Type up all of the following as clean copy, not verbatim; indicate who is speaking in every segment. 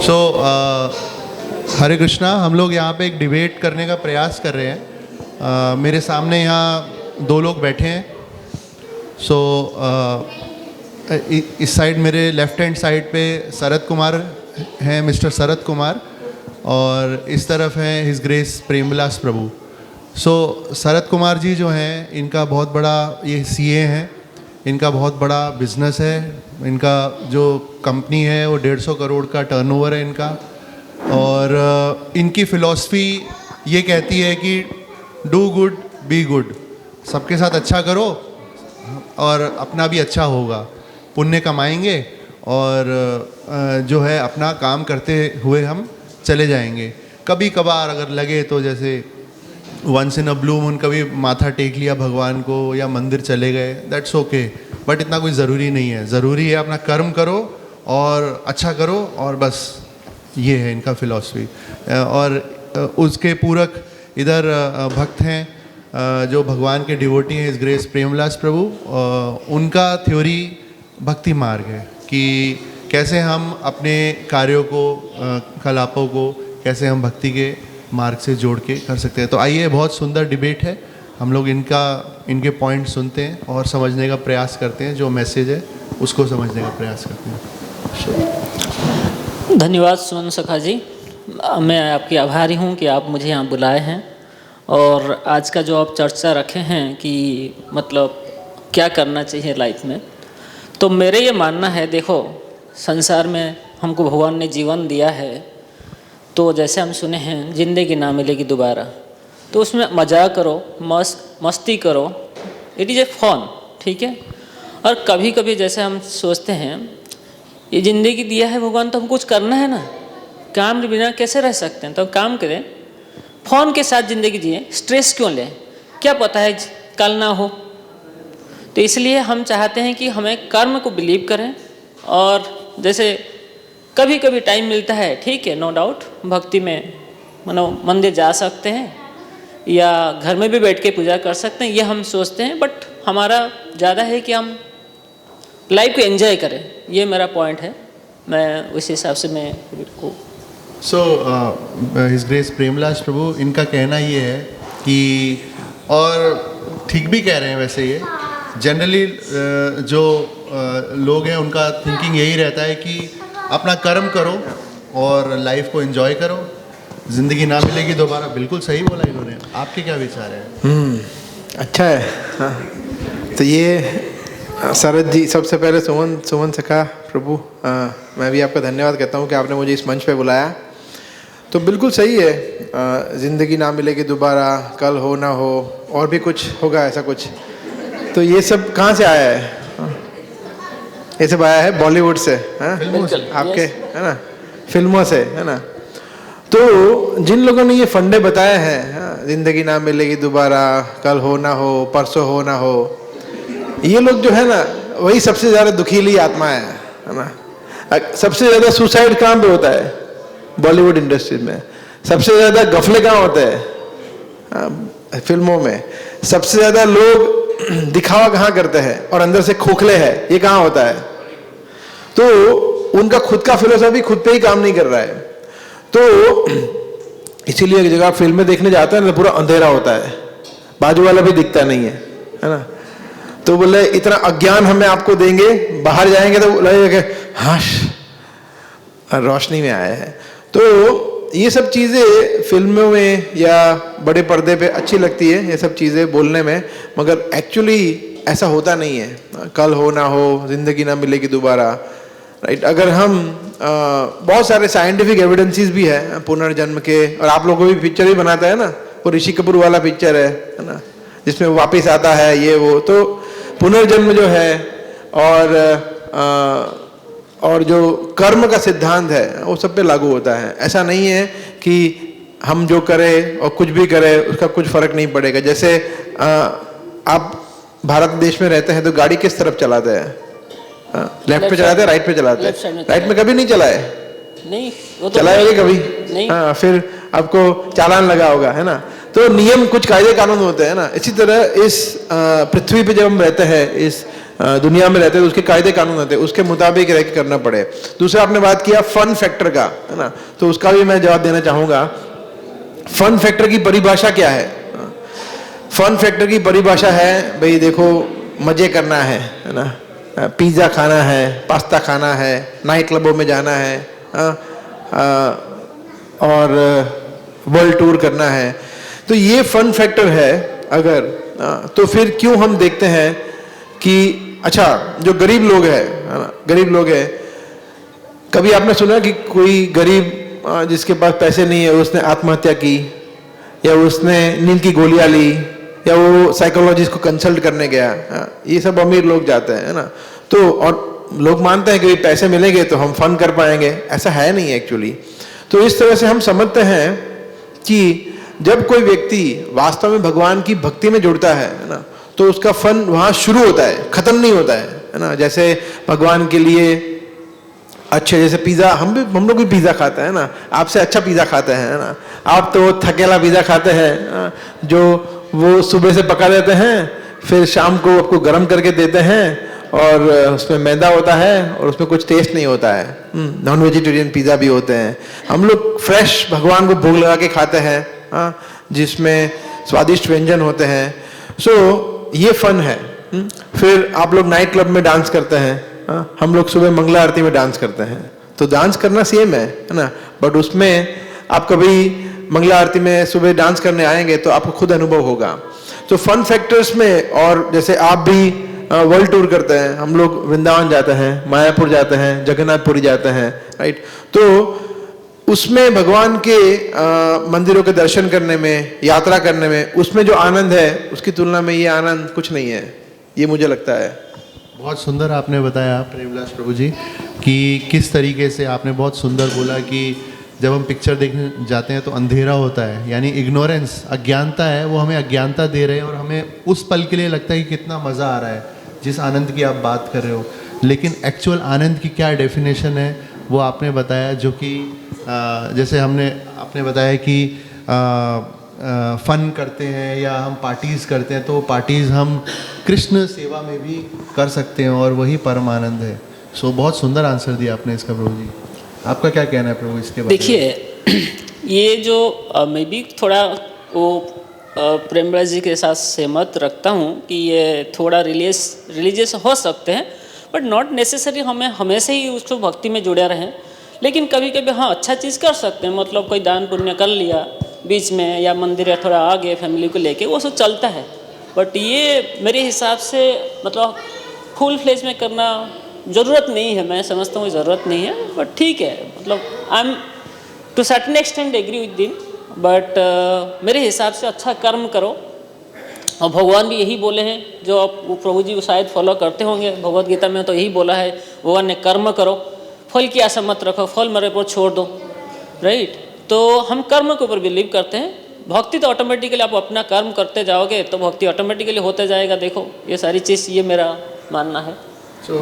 Speaker 1: सो हरे कृष्णा, हम लोग यहाँ पे एक डिबेट करने का प्रयास कर रहे हैं। मेरे सामने यहाँ दो लोग बैठे हैं। सो इस साइड मेरे लेफ्ट हैंड साइड पे शरद कुमार हैं, मिस्टर शरद कुमार, और इस तरफ हैं हिज ग्रेस प्रेमविलास प्रभु। सो शरद कुमार जी जो हैं, इनका बहुत बड़ा ये सीए हैं, इनका बहुत बड़ा बिजनेस है, इनका जो कंपनी है वो 150 करोड़ का टर्नओवर है इनका। और इनकी फ़िलॉसफी ये कहती है कि डू गुड बी गुड, सबके साथ अच्छा करो और अपना भी अच्छा होगा, पुण्य कमाएंगे और जो है अपना काम करते हुए हम चले जाएंगे। कभी कभार अगर लगे तो जैसे once in a blue moon कभी माथा टेक लिया भगवान को या मंदिर चले गए, दैट्स ओके, बट इतना कोई ज़रूरी नहीं है। ज़रूरी है अपना कर्म करो और अच्छा करो, और बस ये है इनका फ़िलॉसफी। और उसके पूरक इधर भक्त हैं जो भगवान के डिवोटी हैं, इस ग्रेस प्रेमविलास प्रभु। उनका थ्योरी भक्ति मार्ग है कि कैसे हम अपने कार्यों को, कलापों को कैसे हम भक्ति के मार्ग से जोड़ के कर सकते हैं। तो आइए, बहुत सुंदर डिबेट है, हम लोग इनके पॉइंट सुनते हैं और समझने का प्रयास करते हैं, जो मैसेज है उसको समझने का प्रयास करते हैं।
Speaker 2: धन्यवाद सुमन सखा जी, मैं आपकी आभारी हूँ कि आप मुझे यहाँ बुलाए हैं और आज का जो आप चर्चा रखे हैं कि मतलब क्या करना चाहिए लाइफ में। तो मेरे ये मानना है, देखो संसार में हमको भगवान ने जीवन दिया है, तो जैसे हम सुने हैं ज़िंदगी ना मिलेगी दोबारा, तो उसमें मज़ा करो, मस्ती करो, इट इज़ ए फन, ठीक है। और कभी कभी जैसे हम सोचते हैं ये ज़िंदगी दिया है भगवान तो हम कुछ करना है ना, काम के बिना कैसे रह सकते हैं, तो काम करें, फ़ोन के साथ ज़िंदगी जिए, स्ट्रेस क्यों लें, क्या पता है कल ना हो। तो इसलिए हम चाहते हैं कि हमें कर्म को बिलीव करें, और जैसे कभी कभी टाइम मिलता है, ठीक है, नो डाउट भक्ति में मंदिर जा सकते हैं या घर में भी बैठ के पूजा कर सकते हैं, ये हम सोचते हैं। बट हमारा ज़्यादा है कि हम लाइफ को एंजॉय करें, ये मेरा पॉइंट है। मैं उस हिसाब से मैं को
Speaker 1: हिज ग्रेस प्रेमविलास प्रभु, इनका कहना ये है कि, और ठीक भी कह रहे हैं वैसे, ये जनरली जो लोग हैं उनका थिंकिंग यही रहता है कि अपना कर्म करो और लाइफ को एंजॉय करो, ज़िंदगी ना मिलेगी दोबारा। बिल्कुल सही बोला इन्होंने। आपके क्या विचार हैं?
Speaker 3: अच्छा है। हाँ, तो ये शरद जी, सबसे पहले सुमन सखा प्रभु, मैं भी आपका धन्यवाद कहता हूँ कि आपने मुझे इस मंच पे बुलाया। तो बिल्कुल सही है, ज़िंदगी ना मिलेगी दोबारा, कल हो ना हो, और भी कुछ होगा ऐसा कुछ। तो ये सब कहाँ से आया है? ये सब आया है बॉलीवुड से, आपके, है ना, फिल्मों से, है ना। तो जिन लोगों ने ये फंडे बताए हैं, ज़िंदगी ना मिलेगी दोबारा, कल हो ना हो, परसों हो ना हो, ये लोग जो है ना, वही सबसे ज़्यादा दुखीली आत्माएं हैं, है ना। सबसे ज़्यादा सुसाइड कहाँ पे होता है? बॉलीवुड इंडस्ट्री में। सबसे ज़्यादा गफले कहाँ होते हैं? फिल्मों में। सबसे ज़्यादा लोग दिखावा कहाँ करते हैं और अंदर से खोखले हैं, ये कहाँ होता है? तो उनका खुद का फिलोसफी खुद पे ही काम नहीं कर रहा है। तो इसीलिए जब आप फिल्में देखने जाते हैं ना, पूरा अंधेरा होता है, बाजू वाला भी दिखता नहीं है ना। तो बोले इतना अज्ञान हमें आपको देंगे, बाहर जाएंगे तो लगेगा हाँ रोशनी में आया है। तो ये सब चीज़ें फिल्मों में या बड़े पर्दे पे अच्छी लगती है, ये सब चीज़ें बोलने में, मगर एक्चुअली ऐसा होता नहीं है। कल हो ना हो, ज़िंदगी ना मिलेगी दोबारा, राइट। अगर हम बहुत सारे साइंटिफिक एविडेंसेस भी है पुनर्जन्म के, और आप लोगों को भी पिक्चर भी बनाता है ना, वो ऋषि कपूर वाला पिक्चर है ना, जिसमें वापस आता है ये वो। तो पुनर्जन्म जो है और जो कर्म का सिद्धांत है वो सब पे लागू होता है। ऐसा नहीं है कि हम जो करें और कुछ भी करें उसका कुछ फर्क नहीं पड़ेगा। जैसे आप भारत देश में रहते हैं तो गाड़ी किस तरफ चलाते हैं? लेफ्ट पे चलाते हैं, राइट पे चलाते हैं? राइट में कभी नहीं चलाए? नहीं, वो तो चलाएंगे कभी नहीं। हाँ, फिर आपको चालान लगा होगा, है ना। तो नियम, कुछ कायदे कानून होते हैं ना, इसी तरह इस पृथ्वी पे जब हम रहते हैं, इस दुनिया में रहते हैं, तो उसके कायदे कानून होते हैं, उसके मुताबिक रह के करना पड़े। दूसरा आपने बात किया फन फैक्टर का, है ना, तो उसका भी मैं जवाब देना चाहूँगा। फन फैक्टर की परिभाषा क्या है? फन फैक्टर की परिभाषा है, भाई देखो, मजे करना है ना, पिज़्ज़ा खाना है, पास्ता खाना है, नाइट क्लबों में जाना है, और वर्ल्ड टूर करना है। तो ये फन फैक्टर है अगर, तो फिर क्यों हम देखते हैं कि अच्छा जो गरीब लोग है ना, गरीब लोग है, कभी आपने सुना कि कोई गरीब जिसके पास पैसे नहीं है उसने आत्महत्या की, या उसने नींद की गोलियां ली, या वो साइकोलॉजिस्ट को कंसल्ट करने गया? ये सब अमीर लोग जाते हैं, है ना। तो और लोग मानते हैं कि पैसे मिलेंगे तो हम फन कर पाएंगे, ऐसा है नहीं एक्चुअली। तो इस तरह से हम समझते हैं कि जब कोई व्यक्ति वास्तव में भगवान की भक्ति में जुड़ता है ना, तो उसका फन वहाँ शुरू होता है, खत्म नहीं होता है ना। जैसे भगवान के लिए अच्छे, जैसे पिज़्ज़ा, हम लोग भी पिज़्ज़ा खाते हैं ना, आपसे अच्छा पिज़्ज़ा खाते हैं ना। आप तो थकेला पिज़्ज़ा खाते हैं जो वो सुबह से पका देते हैं, फिर शाम को आपको गर्म करके देते हैं, और उसमें मैदा होता है और उसमें कुछ टेस्ट नहीं होता है। नॉन वेजिटेरियन पिज़्ज़ा भी होते हैं। हम लोग फ्रेश भगवान को भोग लगा के खाते हैं, जिसमें स्वादिष्ट व्यंजन होते हैं। सो ये फन है। फिर आप लोग नाइट क्लब में डांस करते हैं, हम लोग सुबह मंगला आरती में डांस करते हैं। तो डांस करना सेम है ना, बट उसमें आप कभी मंगला आरती में सुबह डांस करने आएंगे तो आपको खुद अनुभव होगा। तो फन फैक्टर्स में, और जैसे आप भी वर्ल्ड टूर करते हैं, हम लोग वृंदावन जाते हैं, मायापुर जाते हैं, जगन्नाथपुरी जाते हैं, राइट। तो उसमें भगवान के मंदिरों के दर्शन करने में, यात्रा करने में, उसमें जो आनंद है उसकी तुलना में ये आनंद कुछ नहीं है, ये मुझे लगता है।
Speaker 1: बहुत सुंदर आपने बताया प्रेमविलास प्रभु जी कि किस तरीके से आपने बहुत सुंदर बोला कि जब हम पिक्चर देखने जाते हैं तो अंधेरा होता है, यानी इग्नोरेंस, अज्ञानता है, वो हमें अज्ञानता दे रहे हैं और हमें उस पल के लिए लगता है कि कितना मज़ा आ रहा है, जिस आनंद की आप बात कर रहे हो। लेकिन एक्चुअल आनंद की क्या डेफिनेशन है वो आपने बताया, जो कि जैसे आपने बताया कि फन करते हैं या हम पार्टीज़ करते हैं, तो पार्टीज़ हम कृष्ण सेवा में भी कर सकते हैं और वही परम आनंद है। सो बहुत सुंदर आंसर दिया आपने इसका प्रभु जी। आपका क्या कहना है प्रभु इसके बारे में?
Speaker 2: देखिए, ये जो मैं भी थोड़ा वो प्रेमविलास जी के साथ सहमत रखता हूँ कि ये थोड़ा रिलीजियस हो सकते हैं, बट नॉट नेसेसरी हमें हमेशा ही उसको भक्ति में जुड़े रहें। लेकिन कभी कभी हाँ अच्छा चीज़ कर सकते हैं, मतलब कोई दान पुण्य कर लिया बीच में, या मंदिर या थोड़ा आगे फैमिली को लेके, वो सब चलता है। बट ये मेरे हिसाब से मतलब फुल फ्लेज में करना ज़रूरत नहीं है, मैं समझता हूँ ज़रूरत नहीं है। बट ठीक है, मतलब I am to certain extent agree with दिन, बट मेरे हिसाब से अच्छा कर्म करो। और भगवान भी यही बोले हैं, जो आप प्रभु जी शायद फॉलो करते होंगे, भगवद गीता में तो यही बोला है भगवान ने, कर्म करो, फल की आशा मत रखो, फल मेरे ऊपर छोड़ दो, राइट। तो हम कर्म के ऊपर बिलीव करते हैं। भक्ति तो ऑटोमेटिकली आप अपना कर्म करते जाओगे तो भक्ति ऑटोमेटिकली होते जाएगा। देखो ये सारी चीज़, ये मेरा मानना है।
Speaker 1: सो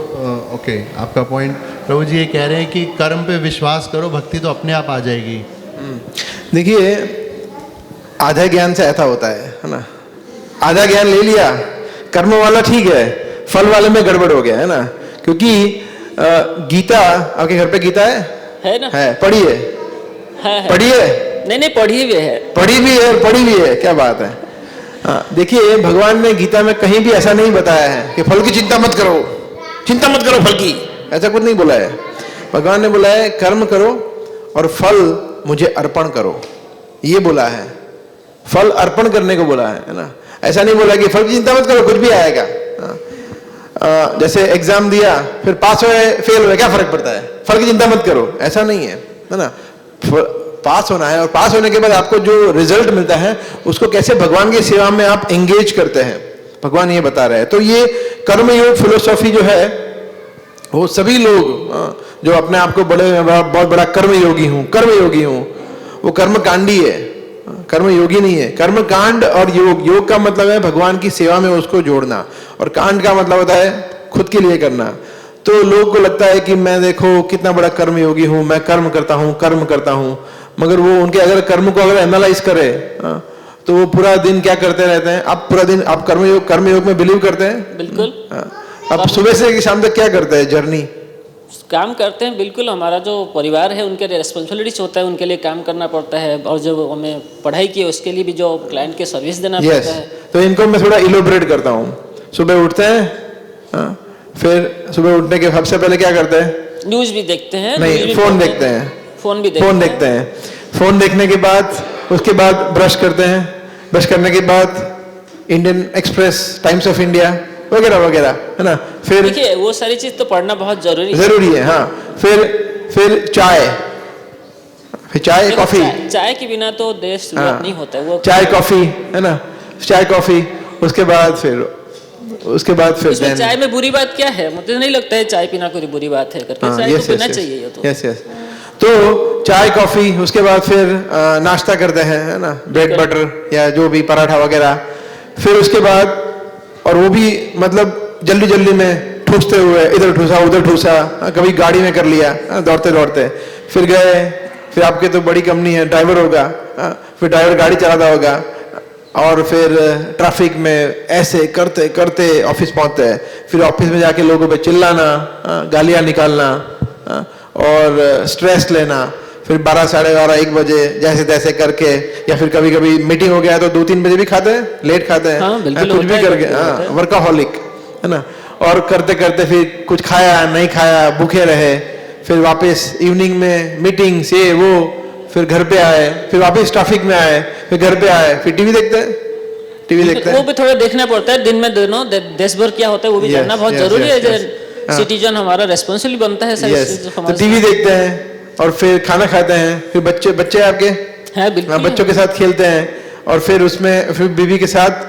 Speaker 1: ओके, आपका पॉइंट प्रभु जी ये कह रहे हैं कि कर्म पे विश्वास करो, भक्ति तो अपने आप आ जाएगी।
Speaker 3: देखिए, आधा ज्ञान से ऐसा होता है ना, आधा ज्ञान ले लिया, कर्म वाला ठीक है, फल वाले में गड़बड़ हो गया है ना। क्योंकि गीता, आपके घर पे गीता है
Speaker 2: ना?
Speaker 3: है, पढ़ी है? पढ़ी है?
Speaker 2: नहीं, पढ़ी भी है,
Speaker 3: पढ़ी भी है और पढ़ी भी है, क्या बात है। देखिए, भगवान ने गीता में कहीं भी ऐसा नहीं बताया है कि फल की चिंता मत करो, चिंता मत करो फल की, ऐसा कुछ नहीं बोला है। भगवान ने बोला है कर्म करो और फल मुझे अर्पण करो, ये बोला है। फल अर्पण करने को बोला है ना। ऐसा नहीं बोला कि फल की चिंता मत करो, कुछ भी आएगा। जैसे एग्जाम दिया, फिर पास हुए फेल हुए, क्या फर्क पड़ता है, फल की चिंता मत करो, ऐसा नहीं है ना। पास होना है, और पास होने के बाद आपको जो रिजल्ट मिलता है उसको कैसे भगवान की सेवा में आप एंगेज करते हैं, भगवान ये बता रहे हैं। तो ये कर्मयोग फिलोसॉफी जो है, वो सभी लोग जो अपने आप को बहुत बड़ा कर्मयोगी हूँ, वो कर्मकांडी है, कर्मयोगी नहीं है। कर्मकांड और योग का मतलब है भगवान की सेवा में उसको जोड़ना, और कांड का मतलब होता है खुद के लिए करना। तो लोगों को लगता है कि मैं देखो कितना बड़ा कर्मयोगी हूँ, मैं कर्म करता हूँ, मगर वो उनके अगर कर्म को अगर एनालाइज करे तो वो पूरा दिन क्या करते रहते हैं? आप पूरा दिन आप कर्मयोग में बिलीव करते हैं?
Speaker 2: बिल्कुल।
Speaker 3: आप सुबह से शाम तक क्या करते हैं? जर्नी
Speaker 2: काम करते हैं, बिल्कुल। हमारा जो परिवार है उनके रेस्पॉन्सिबिलिटीज होता है, उनके लिए काम करना पड़ता है, और जो हमें पढ़ाई की है उसके लिए भी जो क्लाइंट के सर्विस देना पड़ता है।
Speaker 3: तो इनको मैं थोड़ा इलोबरेट करता हूँ। सुबह उठते हैं, फिर सुबह उठने के सबसे पहले क्या करते हैं?
Speaker 2: न्यूज भी देखते हैं।
Speaker 3: नहीं, फोन देखते हैं।
Speaker 2: फोन भी
Speaker 3: फोन देखते हैं। फोन देखने के बाद उसके बाद ब्रश करते हैं। ब्रश करने के बाद Indian express, times of India वगैरह वगैरह, है ना। फिर
Speaker 2: देखिए वो सारी चीज तो पढ़ना बहुत
Speaker 3: जरूरी है। हाँ, फिर चाय, फिर चाय कॉफी।
Speaker 2: चाय के बिना तो देश शुरुआत नहीं होता है। वो
Speaker 3: चाय कॉफी, है ना, चाय कॉफी। उसके बाद फिर
Speaker 2: इसमें चाय में बुरी बात क्या है? मुझे नहीं लगता है चाय पीना कोई बुरी बात है करके। चाय तो पीना चाहिए। ये तो
Speaker 3: यस। तो चाय कॉफी, उसके बाद फिर नाश्ता करते हैं, है ना, ब्रेड बटर या जो भी पराठा वगैरह। फिर उसके बाद, और वो भी मतलब जल्दी जल्दी में ठूसते हुए, इधर ठूसा उधर ठूसा, कभी गाड़ी में कर लिया, दौड़ते दौड़ते फिर गए। फिर आपके तो बड़ी कंपनी है, ड्राइवर होगा, फिर ड्राइवर गाड़ी चलाता होगा, और फिर ट्रैफिक में ऐसे करते करते ऑफिस पहुंचते हैं। फिर ऑफिस में जाके लोगों पे चिल्लाना, गालियां निकालना, और स्ट्रेस लेना। फिर 12, साढ़े 12, 1 बजे जैसे तैसे करके, या फिर कभी कभी मीटिंग हो गया तो 2-3 बजे भी खाते हैं, लेट खाते हैं।
Speaker 2: हाँ, बिल्कुल
Speaker 3: कुछ भी करके, वर्काहॉलिक, है ना। और करते करते फिर कुछ खाया नहीं खाया, भूखे रहे। फिर वापस इवनिंग में मीटिंग से वो, फिर घर पे आए, फिर वापस ट्रैफिक में आए, फिर घर पे आए, फिर टीवी देखते हैं।
Speaker 2: वो भी थोड़ा देखना पड़ता है दिन में, दोनों देश भर क्या होता है वो भी जानना बहुत जरूरी है। सिटीजन हमारा रेस्पॉन्सिबल बनता है।
Speaker 3: तो टीवी देखते हैं, और फिर खाना खाते हैं। फिर बच्चे आपके
Speaker 2: हैं, बिल्कुल,
Speaker 3: बच्चों के साथ खेलते हैं, और फिर उसमें फिर बीवी के साथ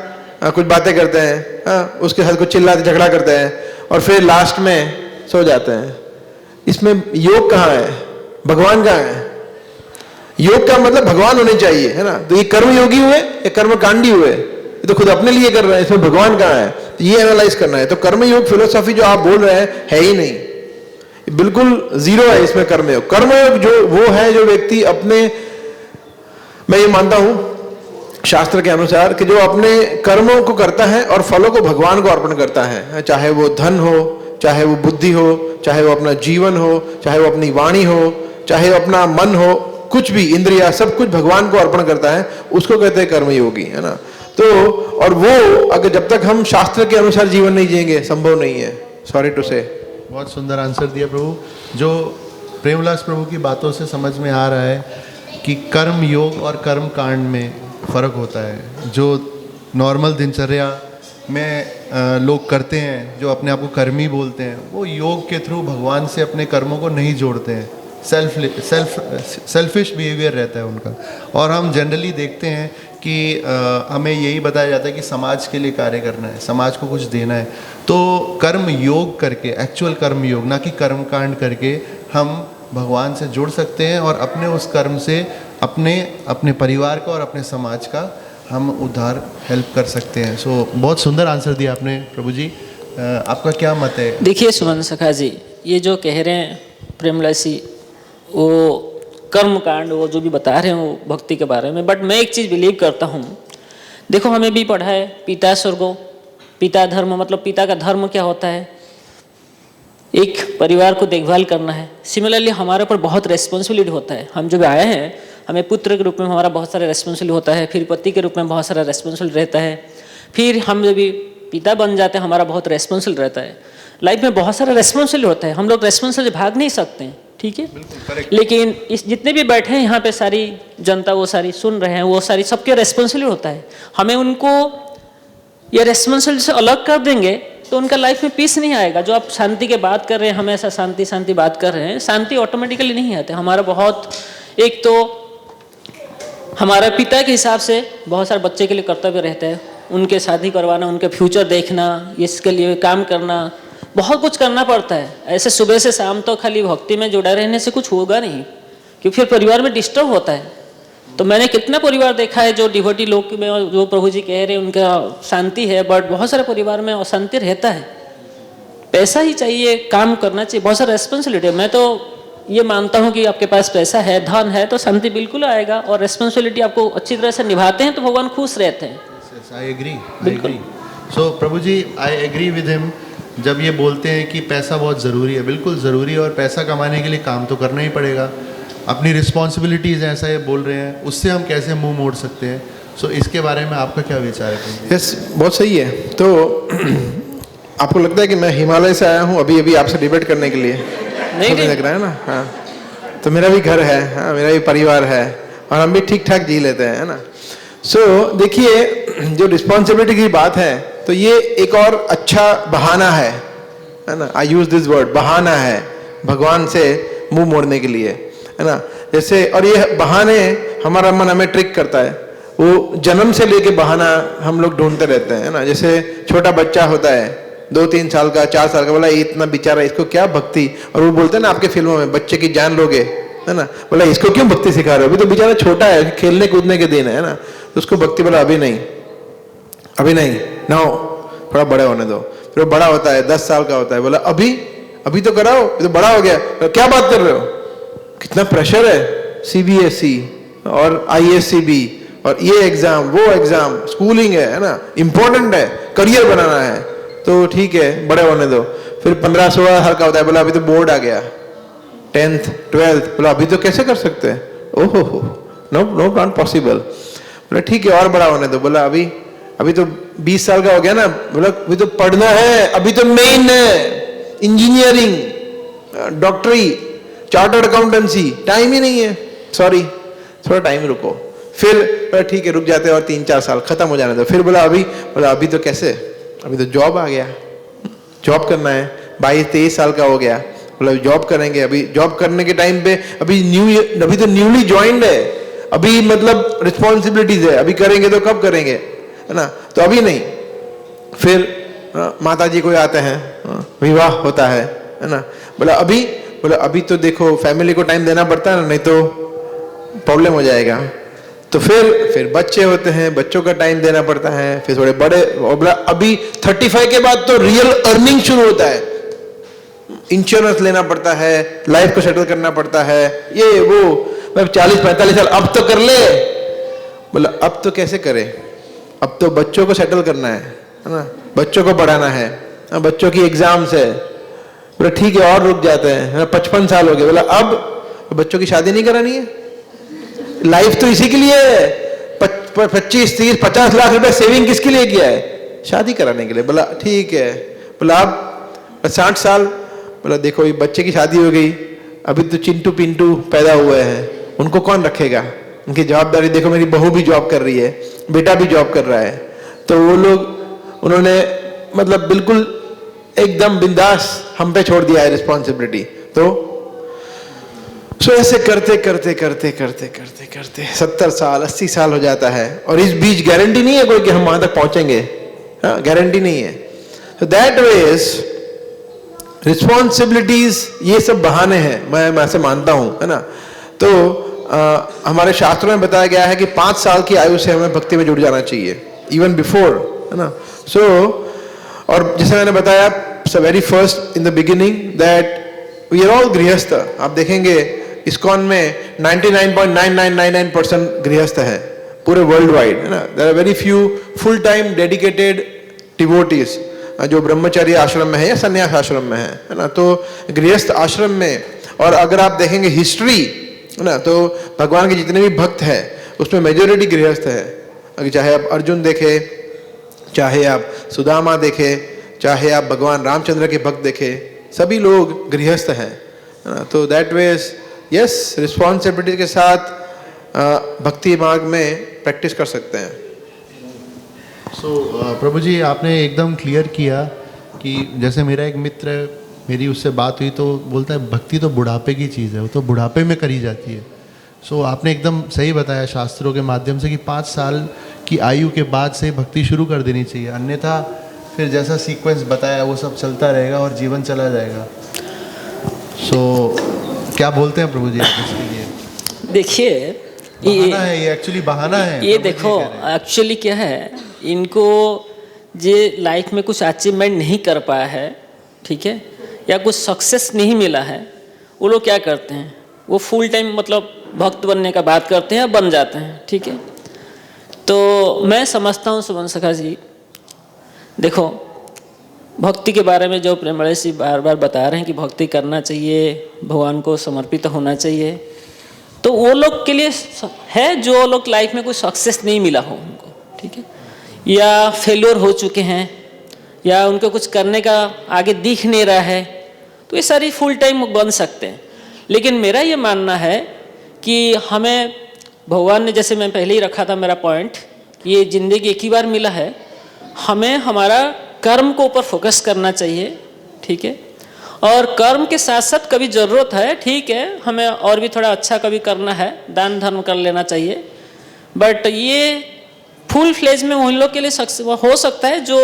Speaker 3: कुछ बातें करते हैं, उसके साथ कुछ चिल्लाते झगड़ा करते हैं, और फिर लास्ट में सो जाते हैं। इसमें योग कहाँ है? भगवान कहाँ है? योग का मतलब भगवान होने चाहिए, है ना। तो ये कर्म योगी हुए या कर्म कांडी हुए? ये तो खुद अपने लिए कर रहे हैं। इसमें भगवान कहाँ है? तो ये एनालाइज करना है। तो कर्म योग फिलोसॉफी जो आप बोल रहे हैं है ही नहीं, बिल्कुल जीरो है इसमें कर्मयोग। कर्मयोग जो वो है जो व्यक्ति अपने, मैं ये मानता हूं शास्त्र के अनुसार कि जो अपने कर्मों को करता है और फलों को भगवान को अर्पण करता है, चाहे वो धन हो, चाहे वो बुद्धि हो, चाहे वो अपना जीवन हो, चाहे वो अपनी वाणी हो, चाहे वो अपना मन हो, कुछ भी इंद्रिया, सब कुछ भगवान को अर्पण करता है, उसको कहते हैं कर्मयोगी, है ना। तो और वो अगर जब तक हम शास्त्र के अनुसार जीवन नहीं जिएंगे, संभव नहीं है। सॉरी टू से।
Speaker 1: बहुत सुंदर आंसर दिया प्रभु। जो प्रेमविलास प्रभु की बातों से समझ में आ रहा है कि कर्म योग और कर्म कांड में फ़र्क होता है। जो नॉर्मल दिनचर्या में लोग करते हैं, जो अपने आप को कर्मी बोलते हैं, वो योग के थ्रू भगवान से अपने कर्मों को नहीं जोड़ते हैं। सेल्फिश बिहेवियर रहता है उनका। और हम जनरली देखते हैं कि हमें यही बताया जाता है कि समाज के लिए कार्य करना है, समाज को कुछ देना है। तो कर्म योग करके, एक्चुअल कर्म योग, ना कि कर्म कांड करके, हम भगवान से जुड़ सकते हैं और अपने उस कर्म से अपने परिवार का और अपने समाज का हम उद्धार हेल्प कर सकते हैं। सो बहुत सुंदर आंसर दिया आपने प्रभु जी। आपका क्या मत है?
Speaker 2: देखिए सुमन सखा जी, ये जो कह रहे हैं प्रेमलासी, वो कर्म कांड वो जो भी बता रहे हैं वो भक्ति के बारे में, बट मैं एक चीज़ बिलीव करता हूँ। देखो हमें भी पढ़ा है पिता स्वर्गो पिता धर्म, मतलब पिता का धर्म क्या होता है? एक परिवार को देखभाल करना है। सिमिलरली हमारे ऊपर बहुत रेस्पॉन्सिबिलिटी होता है। हम जब आए हैं, हमें पुत्र के रूप में हमारा बहुत सारा रेस्पॉन्सिबिलिटी होता है, फिर पति के रूप में बहुत सारा रेस्पॉन्सिबिलिटी रहता है, फिर हम जब भी पिता बन जाते हैं हमारा बहुत रेस्पॉन्सिबिलिटी रहता है। लाइफ में बहुत सारा रेस्पॉन्सिबिलिटी होता है, हम लोग रेस्पॉन्सिबिलिटी भाग नहीं सकते हैं, ठीक है। लेकिन इस जितने भी बैठे हैं यहाँ पे, सारी जनता वो सारी सुन रहे हैं, वो सारी सबके रेस्पॉन्सिबिलिटी होता है। हमें उनको ये रेस्पॉन्सिबिलिटी से अलग कर देंगे तो उनका लाइफ में पीस नहीं आएगा। जो आप शांति के बात कर रहे हैं, हमेशा शांति शांति बात कर रहे हैं, शांति ऑटोमेटिकली नहीं आती। हमारा बहुत, एक तो हमारा पिता के हिसाब से बहुत सारे बच्चे के लिए कर्तव्य रहता है, उनके शादी करवाना, उनके फ्यूचर देखना, इसके लिए काम करना, बहुत कुछ करना पड़ता है। ऐसे सुबह से शाम तो खाली भक्ति में जुड़ा रहने से कुछ होगा नहीं, क्योंकि फिर परिवार में डिस्टर्ब होता है। तो मैंने कितना परिवार देखा है जो डिवोटी लोग में, जो प्रभु जी कह रहे हैं उनका शांति है, बट बहुत सारे परिवार में अशांति रहता है। पैसा ही चाहिए, काम करना चाहिए, बहुत सारा रेस्पॉन्सिबिलिटी है। मैं तो ये मानता हूँ कि आपके पास पैसा है, धन है, तो शांति बिल्कुल आएगा, और रिस्पॉन्सिबिलिटी आपको अच्छी तरह से निभाते हैं तो भगवान खुश रहते हैं।
Speaker 1: I agree, I agree. So प्रभु ji, I agree with him जब ये बोलते हैं कि पैसा बहुत ज़रूरी है। बिल्कुल ज़रूरी है, और पैसा कमाने के लिए काम तो करना ही पड़ेगा। अपनी रिस्पॉन्सिबिलिटीज़ ऐसा ये बोल रहे हैं, उससे हम कैसे मुंह मोड़ सकते हैं? सो इसके बारे में आपका क्या विचार है?
Speaker 3: यस, बहुत सही है। तो आपको लगता है कि मैं हिमालय से आया हूँ अभी अभी आपसे डिबेट करने के लिए? नहीं लग रहा है ना? हाँ, तो मेरा भी घर है, हाँ, मेरा भी परिवार है, और हम भी ठीक ठाक जी लेते हैं, है ना? सो देखिए, जो रिस्पॉन्सिबिलिटी की बात है, तो ये एक और अच्छा बहाना है ना? आई यूज दिस वर्ड, बहाना है भगवान से मुंह मोड़ने के लिए, है ना? जैसे, और ये बहाने हमारा मन हमें ट्रिक करता है। वो जन्म से लेके बहाना हम लोग ढूंढते रहते हैं, है ना? जैसे छोटा बच्चा होता है 2-3 साल का, 4 साल का, बोला इतना बेचारा, इसको क्या भक्ति, और वो बोलते हैं ना आपके फिल्मों में, बच्चे की जान लोगे, है ना? बोला इसको क्यों भक्ति सिखा रहे हो, अभी तो बेचारा छोटा है, खेलने कूदने के दिन है ना? तो उसको भक्ति, बोला अभी नहीं, अभी नहीं, ना, थोड़ा बड़े होने दो। फिर वो बड़ा होता है, 10 साल का होता है, बोला अभी तो कराओ, तो बड़ा हो गया, तो क्या बात कर रहे हो, कितना प्रेशर है, CBSE और ISCB, और ये एग्जाम, वो एग्जाम, स्कूलिंग है ना, इंपॉर्टेंट है, करियर बनाना है, तो ठीक है बड़े होने दो। फिर 15-16 साल का होता है, बोला अभी तो बोर्ड आ गया, 10th 12th, बोला अभी तो कैसे कर सकते हैं, ओहो हो, नो नॉट पॉसिबल। बोला ठीक है और बड़ा होने दो, बोला अभी तो 20 साल का हो गया ना, बोला अभी तो पढ़ना है, अभी तो मेन है इंजीनियरिंग, डॉक्टरी, चार्टर्ड अकाउंटेंसी, टाइम ही नहीं है, सॉरी थोड़ा टाइम रुको। फिर ठीक है रुक जाते हैं, और 3-4 साल खत्म हो जाने दो। फिर बोला अभी तो कैसे, अभी तो जॉब आ गया, जॉब करना है, 22-23 साल का हो गया, बोला जॉब करेंगे, अभी जॉब करने के टाइम पे अभी तो न्यूली ज्वाइंड है, अभी मतलब रिस्पॉन्सिबिलिटीज है, अभी करेंगे तो कब करेंगे, है ना? तो अभी नहीं। फिर माता जी कोई आते हैं, विवाह होता है ना? बोला अभी तो देखो फैमिली को टाइम देना पड़ता है ना, नहीं तो प्रॉब्लम हो जाएगा। तो फिर बच्चे होते हैं, बच्चों का टाइम देना पड़ता है, फिर थोड़े बड़े, बोला अभी 35 के बाद तो रियल अर्निंग शुरू होता है, इंश्योरेंस लेना पड़ता है, लाइफ को सेटल करना पड़ता है, ये वो, मैं 40-45 साल अब तो कर ले। बोला अब तो कैसे करे, अब तो बच्चों को सेटल करना है ना, बच्चों को पढ़ाना है, बच्चों की एग्जाम्स है। बोला ठीक है और रुक जाते हैं, 55 साल हो गए। बोला अब बच्चों की शादी नहीं करानी है, लाइफ तो इसी के लिए है, 25-30-50 लाख रुपए सेविंग किसके लिए किया है, शादी कराने के लिए। बोला ठीक है। बोला अब 60 साल, बोला देखो ये बच्चे की शादी हो गई, अभी तो चिंटू पिंटू पैदा हुए हैं, उनको कौन रखेगा, उनकी जवाबदारी देखो, मेरी बहू भी जॉब कर रही है, बेटा भी जॉब कर रहा है, तो वो लोग उन्होंने मतलब बिल्कुल एकदम बिंदास हम पे छोड़ दिया है रिस्पॉन्सिबिलिटी। तो ऐसे करते 70 साल 80 साल हो जाता है, और इस बीच गारंटी नहीं है कोई कि हम वहां तक पहुंचेंगे, हाँ गारंटी नहीं है। तो दैट वेज रिस्पॉन्सिबिलिटीज ये सब बहाने हैं, मैं ऐसे मानता हूं, है ना? तो हमारे शास्त्रों में बताया गया है कि 5 साल की आयु से हमें भक्ति में जुड़ जाना चाहिए, इवन बिफोर, है ना? सो और जैसे मैंने बताया very first in the beginning that we are all गृहस्थ। आप देखेंगे इस्कॉन में 99.9999% गृहस्थ है पूरे वर्ल्ड वाइड, है ना? There are very few full time dedicated devotees जो ब्रह्मचर्य आश्रम में है या संन्यास आश्रम में है ना? तो गृहस्थ आश्रम में, और अगर आप देखेंगे हिस्ट्री, है ना, तो भगवान के जितने भी भक्त हैं उसमें मेजोरिटी गृहस्थ है। अगर चाहे आप अर्जुन देखे, चाहे आप सुदामा देखे, चाहे आप भगवान रामचंद्र के भक्त देखे, सभी लोग गृहस्थ हैं, है ना? तो दैट वेज यस, रिस्पॉन्सिबिलिटी के साथ भक्ति मार्ग में प्रैक्टिस कर सकते हैं।
Speaker 1: प्रभु जी आपने एकदम क्लियर किया कि जैसे मेरा एक मित्र, मेरी उससे बात हुई तो बोलता है भक्ति तो बुढ़ापे की चीज़ है, वो तो बुढ़ापे में करी जाती है। आपने एकदम सही बताया शास्त्रों के माध्यम से कि 5 साल की आयु के बाद से भक्ति शुरू कर देनी चाहिए, अन्यथा फिर जैसा सीक्वेंस बताया वो सब चलता रहेगा और जीवन चला जाएगा। क्या बोलते हैं प्रभु जी आप इसके लिए?
Speaker 2: देखिए
Speaker 1: ये एक्चुअली बहाना है।
Speaker 2: ये देखो एक्चुअली क्या है, इनको जे लाइफ में कुछ अचीवमेंट नहीं कर पाया है, ठीक है, या कुछ सक्सेस नहीं मिला है, वो लोग क्या करते हैं, वो फुल टाइम मतलब भक्त बनने का बात करते हैं, बन जाते हैं, ठीक है। तो मैं समझता हूँ सुमन सखा जी, देखो भक्ति के बारे में जो प्रेमलाल जी बार बार बता रहे हैं कि भक्ति करना चाहिए, भगवान को समर्पित होना चाहिए, तो वो लोग के लिए है जो लोग लाइफ में कोई सक्सेस नहीं मिला हो उनको, ठीक है, या फेल्योर हो चुके हैं, या उनको कुछ करने का आगे दिख नहीं रहा है, तो ये सारी फुल टाइम बन सकते हैं। लेकिन मेरा ये मानना है कि हमें भगवान ने, जैसे मैं पहले ही रखा था मेरा पॉइंट, कि ये ज़िंदगी एक ही बार मिला है, हमें हमारा कर्म को ऊपर फोकस करना चाहिए, ठीक है। और कर्म के साथ साथ कभी ज़रूरत है, ठीक है, हमें और भी थोड़ा अच्छा कभी करना है, दान धर्म कर लेना चाहिए, बट ये फुल फ्लेज में उन लोग के लिए सक्सेस हो सकता है जो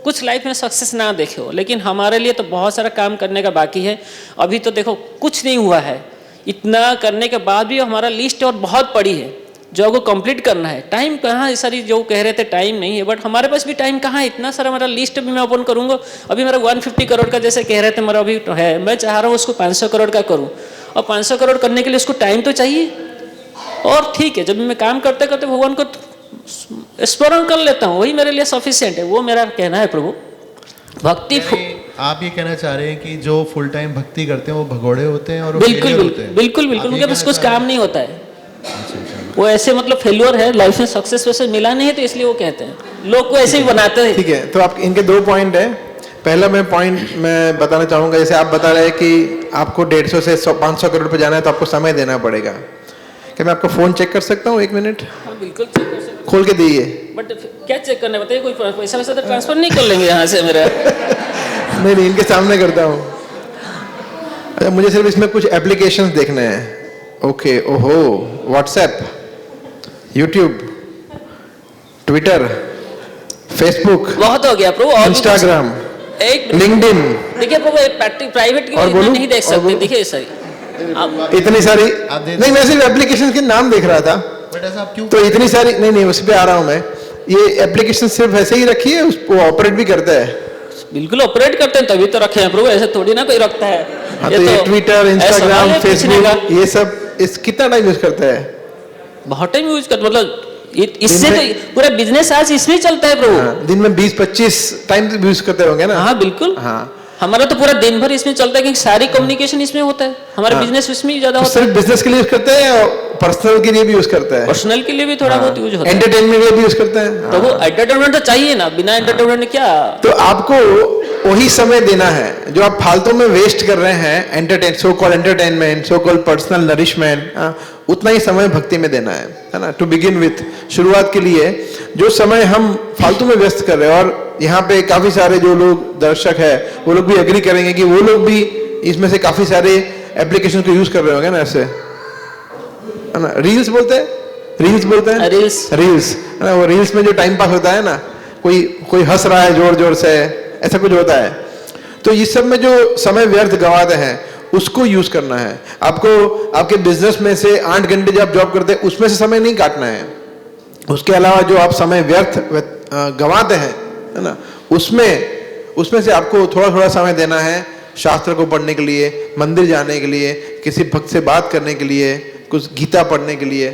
Speaker 2: कुछ लाइफ में सक्सेस ना देखे हो। लेकिन हमारे लिए तो बहुत सारा काम करने का बाकी है। अभी तो देखो कुछ नहीं हुआ है, इतना करने के बाद भी हमारा लिस्ट और बहुत पड़ी है जो को कंप्लीट करना है। टाइम कहाँ, सारी जो कह रहे थे टाइम नहीं है, बट हमारे पास भी टाइम कहाँ है, इतना सारा हमारा लिस्ट भी मैं ओपन करूँगा। अभी मेरा 150 करोड़ का जैसे कह रहे थे मेरा अभी है, मैं चाह रहा हूँ उसको 500 करोड़ का करूँ, और 500 करोड़ करने के लिए उसको टाइम तो चाहिए। और ठीक है, जब मैं काम करते करते भगवान को स्मरण कर लेता हूँ, वही मेरे लिए सफिशिएंट है, वो मेरा कहना है प्रभु। भक्ति
Speaker 1: आप ये कहना चाह रहे हैं कि जो फुल टाइम भक्ति करते हैं वो भगोड़े होते हैं और वो
Speaker 2: बिल्कुल
Speaker 1: failure
Speaker 2: बिल्कुल
Speaker 1: होते हैं?
Speaker 2: बिल्कुल बिल्कुल, उनके पास कुछ काम नहीं होता है, वो ऐसे मतलब फेल्योर है लाइफ में, सक्सेस वैसे मिला नहीं है, तो इसलिए वो कहते हैं, लोग को ऐसे ही बनाते हैं।
Speaker 3: ठीक है, तो आप इनके 2 पॉइंट है। पहला पॉइंट मैं बताना चाहूँगा, जैसे आप बता रहे हैं कि आपको 150 से 500 करोड़ पे जाना है तो आपको समय देना पड़ेगा। क्या मैं आपका फ़ोन चेक कर सकता हूँ 1 मिनट?
Speaker 2: हाँ बिल्कुल चेक कर सकते,
Speaker 3: खोल के दीजिए।
Speaker 2: बट क्या चेक करना बताइए, कोई पैसा वैसा तो ट्रांसफर नहीं कर लेंगे यहाँ से मेरा?
Speaker 3: नहीं, इनके सामने करता हूँ। अच्छा, मुझे सिर्फ इसमें कुछ एप्लीकेशंस देखने हैं। ओके, ओहो, व्हाट्सएप, यूट्यूब, ट्विटर, फेसबुक,
Speaker 2: बहुत हो गया प्रभु, और
Speaker 3: इंस्टाग्राम,
Speaker 2: एक
Speaker 3: लिंक्डइन।
Speaker 2: देखिए प्रभु, प्राइवेट की
Speaker 3: और बोलूं?
Speaker 2: नहीं देख
Speaker 3: और
Speaker 2: सकते,
Speaker 3: बोलूं?
Speaker 2: देखिए सही आप
Speaker 3: इतनी सारी
Speaker 1: आप दे
Speaker 3: नहीं, मैं सिर्फ एप्लीकेशन के नाम देख रहा था।
Speaker 1: बट ऐसा आप क्यों?
Speaker 3: तो इतनी सारी नहीं, उस पे आ रहा हूँ मैं। ये एप्लीकेशन सिर्फ ऐसे ही रखी है, उसको ऑपरेट भी करता है?
Speaker 2: बिल्कुल ऑपरेट करते हैं तभी तो रखे हैं प्रभु, ऐसे थोड़ी ना कोई रखता है।
Speaker 3: हाँ, तो ये ट्विटर, इंस्टाग्राम, फेसबुक, ये सब इस कितना टाइम यूज करता है?
Speaker 2: बहुत टाइम यूज करते, मतलब इससे तो पूरा बिजनेस आज इसमें चलता है प्रभु।
Speaker 3: हाँ, दिन में 20-25 टाइम यूज करते होंगे ना?
Speaker 2: हाँ बिल्कुल,
Speaker 3: हाँ,
Speaker 2: हमारा तो पूरा दिन भर इसमें चलता है, क्योंकि सारी कम्युनिकेशन इसमें होता है, हमारा बिजनेस इसमें ही ज्यादा
Speaker 3: तो
Speaker 2: होता है।
Speaker 3: सिर्फ बिजनेस के लिए यूज करते हैं और पर्सनल के लिए भी यूज करता है?
Speaker 2: पर्सनल के लिए भी थोड़ा बहुत यूज होता है,
Speaker 3: एंटरटेनमेंट के लिए भी यूज करते हैं?
Speaker 2: तो वो एंटरटेनमेंट तो चाहिए ना, बिना एंटरटेनमेंट क्या।
Speaker 3: तो आपको वही समय देना है जो आप फालतू में वेस्ट कर रहे हैं, so called entertainment, so called personal nourishment, उतना ही समय भक्ति में देना है ना। टू बिगिन विथ, शुरुआत के लिए जो समय हम फालतू में व्यस्त कर रहे हैं, और यहाँ पे काफी सारे जो लोग दर्शक है वो लोग भी एग्री करेंगे कि वो लोग भी इसमें से काफी सारे एप्लीकेशन को यूज कर रहे होंगे ना, ऐसे है ना। रील्स बोलते हैं, रील्स है ना। वो रील्स में जो टाइम पास होता है ना, कोई हंस रहा है जोर जोर से, ऐसा कुछ होता है। तो इस सब में जो समय व्यर्थ गंवाते हैं उसको यूज करना है। आपको आपके बिजनेस में से 8 घंटे जब आप जॉब करते हैं उसमें से समय नहीं काटना है। उसके अलावा जो आप समय व्यर्थ गंवाते हैं, है ना, उसमें से आपको थोड़ा थोड़ा समय देना है शास्त्र को पढ़ने के लिए, मंदिर जाने के लिए, किसी भक्त से बात करने के लिए, कुछ गीता पढ़ने के लिए।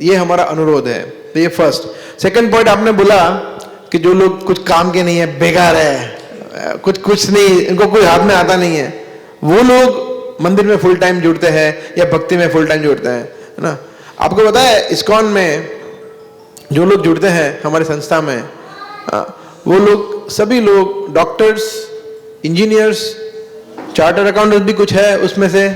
Speaker 3: ये हमारा अनुरोध है। तो ये फर्स्ट। सेकंड पॉइंट आपने बोला कि जो लोग कुछ काम के नहीं है, बेकार है, कुछ नहीं, इनको कोई हाथ में आता नहीं है, वो लोग मंदिर में फुल टाइम जुड़ते हैं या भक्ति में फुल टाइम जुड़ते हैं, है ना। आपको पता है इस्कॉन में जो लोग जुड़ते हैं हमारे संस्था में, वो लोग सभी लोग डॉक्टर्स, इंजीनियर्स, चार्टर्ड अकाउंटेंट भी कुछ है उसमें से।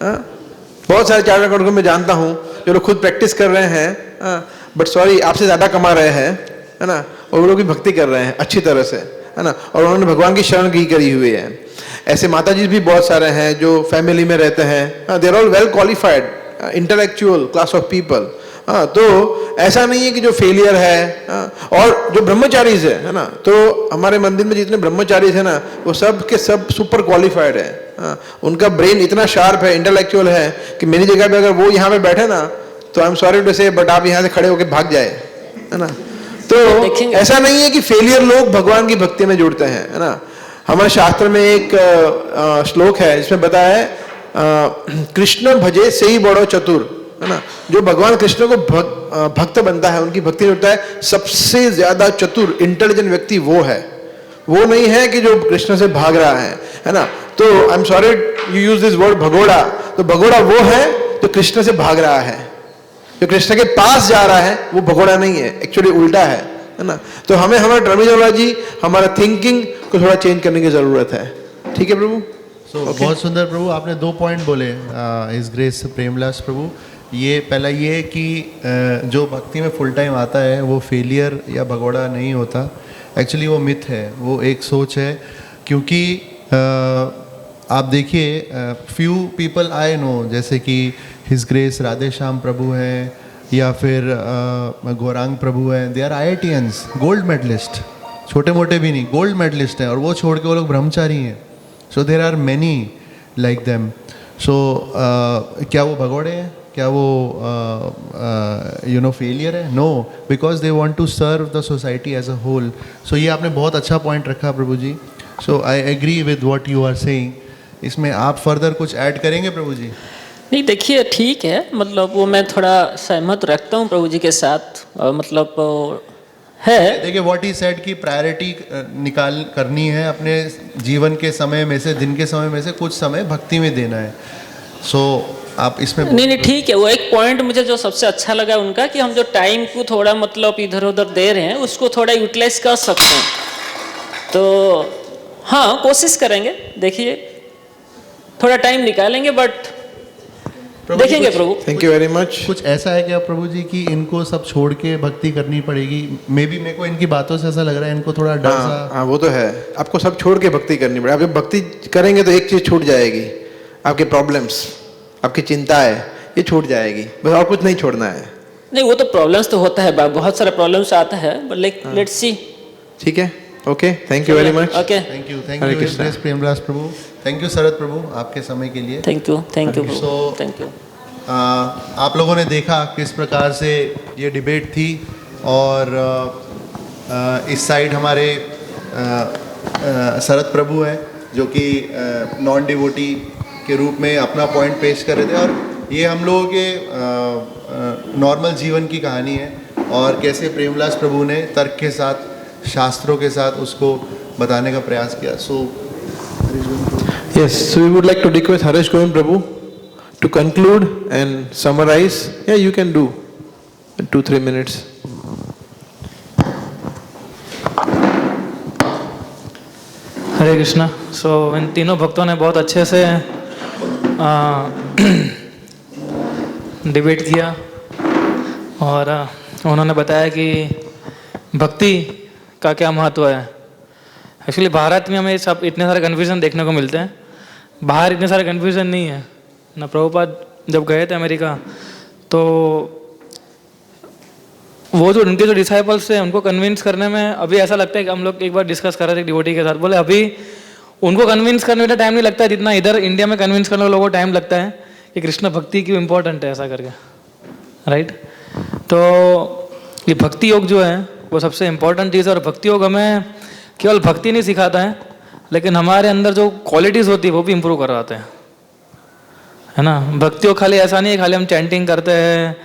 Speaker 3: बहुत सारे चार्टर्ड अकाउंटेंट को मैं जानता हूँ जो लोग खुद प्रैक्टिस कर रहे हैं, बट सॉरी आपसे ज्यादा कमा रहे हैं, है ना। और वो लोग भी भक्ति कर रहे हैं अच्छी तरह से, है ना, और उन्होंने भगवान की शरण की करी हुई है। ऐसे माता जी भी बहुत सारे हैं जो फैमिली में रहते हैं, they are all well qualified intellectual class of people. तो ऐसा नहीं है कि जो फेलियर है, और जो ब्रह्मचारी है ना, तो हमारे मंदिर में जितने ब्रह्मचारी है ना, वो सब के सब सुपर क्वालिफाइड है। उनका ब्रेन इतना शार्प है, इंटेलेक्चुअल है कि मेरी जगह पे अगर वो यहाँ पे बैठे ना, तो आई एम सॉरी टू से, बट आप यहाँ से खड़े होकर भाग जाए, है ना। तो ऐसा नहीं है कि फेलियर लोग भगवान की भक्ति में जुड़ते हैं, है ना। हमारे शास्त्र में एक श्लोक है जिसमें बताया है कृष्ण भजे से ही बड़ो चतुर, है ना। जो भगवान कृष्ण को भक्त बनता है, उनकी भक्ति होता है, सबसे ज्यादा चतुर इंटेलिजेंट व्यक्ति वो है, वो नहीं है कि जो कृष्ण से भाग रहा है ना। तो I am sorry you use this word भगोड़ा, तो भगोड़ा वो है जो कृष्ण से भाग रहा है, जो कृष्ण के पास जा रहा है वो भगोड़ा नहीं है, एक्चुअली उल्टा है ना। तो हमें हमारा टर्मिनोलॉजी, हमारा थिंकिंग को थोड़ा चेंज करने की जरूरत है। ठीक है प्रभु।
Speaker 1: बहुत सुंदर प्रभु, आपने 2 पॉइंट बोले इस ग्रेस प्रेमलास प्रभु। ये पहला ये कि जो भक्ति में फुल टाइम आता है वो फेलियर या भगोड़ा नहीं होता, एक्चुअली वो मिथ है, वो एक सोच है। क्योंकि आप देखिए फ्यू पीपल आई नो, जैसे कि हिज ग्रेस राधे श्याम प्रभु हैं या फिर गौरांग प्रभु हैं, they are IITians, gold medallist, छोटे मोटे भी नहीं, गोल्ड मेडलिस्ट हैं, और वो छोड़ के वो लोग ब्रह्मचारी हैं। So there are many like them. So क्या वो भगोड़े हैं? क्या वो फेलियर है? No, because they want to serve the society as a whole. So ये आपने बहुत अच्छा पॉइंट रखा प्रभु जी। So I agree with what you are saying. इसमें आप फर्दर कुछ ऐड करेंगे प्रभु जी?
Speaker 2: नहीं, देखिए ठीक है, मतलब वो मैं थोड़ा सहमत रखता हूँ प्रभु जी के साथ, मतलब है।
Speaker 1: देखिए व्हाट ही सेड की प्रायोरिटी निकाल करनी है अपने जीवन के समय में से, दिन के समय में से कुछ समय भक्ति में देना है। सो आप इसमें
Speaker 2: नहीं ठीक है। वो एक पॉइंट मुझे जो सबसे अच्छा लगा उनका, कि हम जो टाइम को थोड़ा मतलब इधर उधर दे रहे हैं उसको थोड़ा यूटिलाइज कर सकते हैं। तो हाँ, कोशिश करेंगे, देखिए थोड़ा टाइम निकालेंगे, बट देखेंगे प्रभु।
Speaker 3: Thank you very much.
Speaker 1: कुछ ऐसा है क्या प्रभु जी कि इनको सब छोड़ के भक्ति करनी पड़ेगी? मे बी मेरे को इनकी बातों से ऐसा लग रहा है इनको थोड़ा डर सा।
Speaker 3: हाँ वो तो है, आपको सब छोड़ के भक्ति करनी पड़ेगी। आप जब भक्ति करेंगे तो एक चीज छूट जाएगी, आपके प्रॉब्लम्स, आपकी चिंता है, ये छूट जाएगी, बस और कुछ नहीं छोड़ना है।
Speaker 2: नहीं, वो तो प्रॉब्लम्स तो होता है, बहुत सारे प्रॉब्लम्स आता है, बट लेट्स सी।
Speaker 3: ठीक है, okay, thank you very much.
Speaker 2: Okay,
Speaker 1: thank you Grace Premdas प्रभु, थैंक यू शरद प्रभु आपके समय के लिए।
Speaker 2: Thank you
Speaker 1: So,
Speaker 2: thank you.
Speaker 1: आप लोगों ने देखा किस प्रकार से ये डिबेट थी, और इस साइड हमारे शरद प्रभु हैं जो कि नॉन डिवोटी के रूप में अपना पॉइंट पेश कर रहे थे, और ये हम लोगों के नॉर्मल जीवन की कहानी है, और कैसे प्रेमलास प्रभु ने तर्क के साथ, शास्त्रों के साथ उसको बताने का प्रयास किया। सो
Speaker 3: Yes, so we would like to request Harish Govind Prabhu to conclude and summarize. Yeah, you can do in 2-3 minutes.
Speaker 4: हरे कृष्णा। सो इन तीनों भक्तों ने बहुत अच्छे से डिबेट किया, और उन्होंने बताया कि भक्ति का क्या महत्व है। एक्चुअली भारत में हमें सब इतने सारे कन्फ्यूज़न देखने को मिलते हैं, बाहर इतने सारे कन्फ्यूज़न नहीं है ना। प्रभुपाद जब गए थे अमेरिका, तो वो जो उनके जो डिसाइपल्स थे उनको कन्विंस करने में अभी ऐसा लगता है कि हम लोग एक बार डिस्कस कर रहे थे डिवोटी के साथ, बोले अभी उनको कन्विंस करने में टाइम नहीं लगता है जितना इधर इंडिया में कन्विंस करने लोगों को टाइम लगता है कि कृष्ण भक्ति क्यों इम्पोर्टेंट है, ऐसा करके, राइट। तो ये भक्ति योग जो है वो सबसे इम्पोर्टेंट चीज़ है, और भक्ति योग हमें केवल भक्ति नहीं सिखाता है, लेकिन हमारे अंदर जो क्वालिटीज़ होती है वो भी इम्प्रूव करवाते हैं, है ना। भक्ति योग खाली ऐसा नहीं है खाली हम चैंटिंग करते हैं,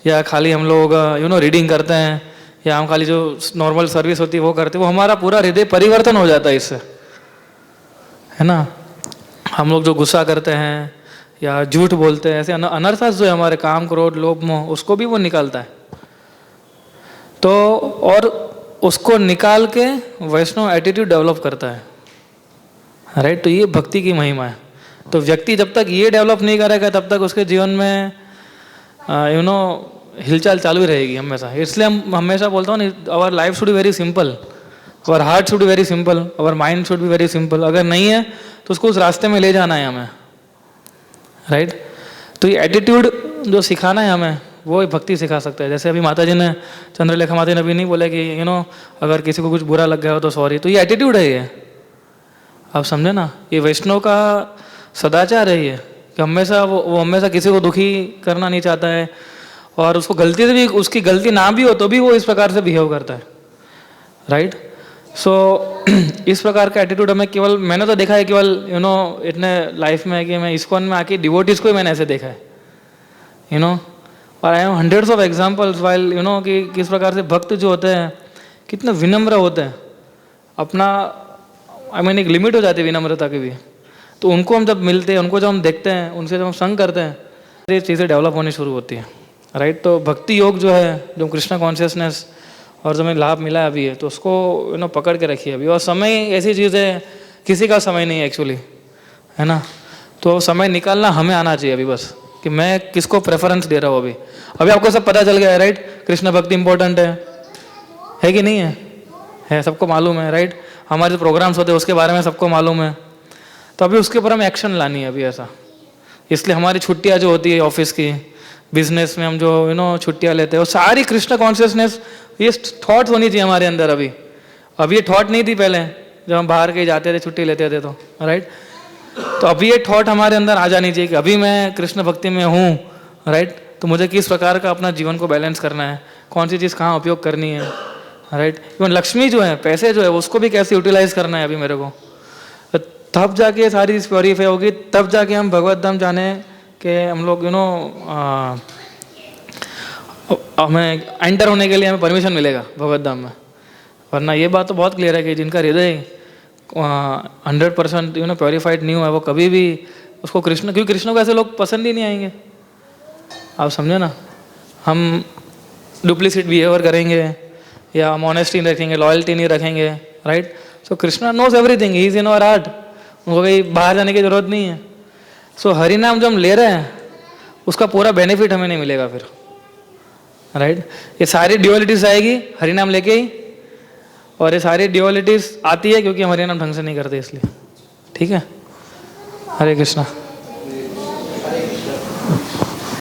Speaker 4: या खाली हम लोग रीडिंग करते हैं, या हम खाली जो नॉर्मल सर्विस होती है वो करते हैं, वो हमारा पूरा हृदय परिवर्तन हो जाता है इससे, है ना। हम लोग जो गुस्सा करते हैं या झूठ बोलते हैं, ऐसे अनर्थास जो है हमारे काम, क्रोध, लोभ, मोह, उसको भी वो निकालता है। तो और उसको निकाल के वैष्णव एटीट्यूड डेवलप करता है, राइट। तो ये भक्ति की महिमा है। तो व्यक्ति जब तक ये डेवलप नहीं करेगा तब तक उसके जीवन में हिलचाल चालू ही रहेगी हमेशा। इसलिए हम हमेशा बोलता हूँ, our life should be very simple, our heart should be very simple, our mind should be very simple. अगर नहीं है तो उसको उस रास्ते में ले जाना है हमें, राइट। तो ये एटीट्यूड जो सिखाना है हमें, वो भक्ति सिखा सकता है। जैसे अभी माता जी ने, चंद्रलेखा माता जी ने अभी नहीं बोला कि अगर किसी को कुछ बुरा लग गया हो तो सॉरी, तो ये एटीट्यूड है, ये आप समझे ना। ये वैष्णव का सदाचार है ये, कि हमेशा वो हमेशा किसी को दुखी करना नहीं चाहता है, और उसको गलती से भी, उसकी गलती ना भी हो तो भी वो इस प्रकार से बिहेव करता है, राइट। सो इस प्रकार का एटीट्यूड हमें केवल, मैंने तो देखा है केवल इतने लाइफ में कि मैं इस्कॉन में आके डिवोटीज को ही मैंने ऐसे देखा है और I have hundreds of examples while कि किस प्रकार से भक्त जो होते हैं कितने विनम्र होते हैं, अपना एक लिमिट हो जाती है विनम्रता की भी। तो उनको हम जब मिलते हैं, उनको जब हम देखते हैं, उनसे जब हम संग करते हैं, ये चीज़ें डेवलप होनी शुरू होती है, राइट। तो भक्ति योग जो है, जो कृष्णा कॉन्शियसनेस और जो हमें लाभ मिला है अभी है, तो उसको पकड़ के रखिए अभी। और समय ऐसी चीज़ है, किसी का समय नहीं है एक्चुअली, है ना। तो समय निकालना हमें आना चाहिए अभी बस, कि मैं किसको प्रेफरेंस दे रहा हूँ अभी। अभी आपको सब पता चल गया है, राइट। कृष्ण भक्ति इंपॉर्टेंट है कि नहीं है सबको मालूम है, राइट। हमारे जो प्रोग्राम्स होते हैं उसके बारे में सबको मालूम है। तो अभी उसके ऊपर हमें एक्शन लानी है अभी ऐसा। इसलिए हमारी छुट्टियाँ जो होती है ऑफिस की, बिजनेस में हम जो छुट्टियाँ लेते हैं, वो सारी कृष्ण कॉन्शियसनेस, ये थॉट्स होनी चाहिए हमारे अंदर अभी ये थॉट नहीं थी पहले, जब हम बाहर कहीं जाते थे छुट्टी लेते थे तो, राइट। तो अभी ये थॉट हमारे अंदर आ जानी चाहिए कि अभी मैं कृष्ण भक्ति में हूँ, राइट। तो मुझे किस प्रकार का अपना जीवन को बैलेंस करना है, कौन सी चीज़ कहाँ उपयोग करनी है, राइट। इवन लक्ष्मी जो है, पैसे जो है, उसको भी कैसे यूटिलाइज करना है अभी मेरे को। तब जाके सारी चीज़ प्योरीफाई होगी, तब जाके हम भगवत धाम जाने के हम लोग हमें एंटर होने के लिए हमें परमिशन मिलेगा भगवत धाम में। वरना ये बात तो बहुत क्लियर है कि जिनका हृदय 100% प्योरीफाइड नहीं हुआ है, वो कभी भी उसको कृष्ण, क्योंकि कृष्ण को ऐसे लोग पसंद ही नहीं आएंगे, आप समझे ना। हम डुप्लीसिट बिहेवियर करेंगे या हम ऑनेस्टी नहीं रखेंगे, लॉयल्टी नहीं रखेंगे, right. So Krishna knows everything, he is in our heart, उनको कहीं बाहर जाने की जरूरत नहीं है। सो हरि नाम जो हम ले रहे हैं उसका पूरा बेनिफिट हमें नहीं मिलेगा फिर, राइट। ये सारी ड्यूअलिटीज आएगी हरि नाम लेके ही, और ये सारी ड्यूअलिटीज आती है क्योंकि हम हरि नाम ढंग से नहीं करते इसलिए, ठीक है। हरे कृष्णा।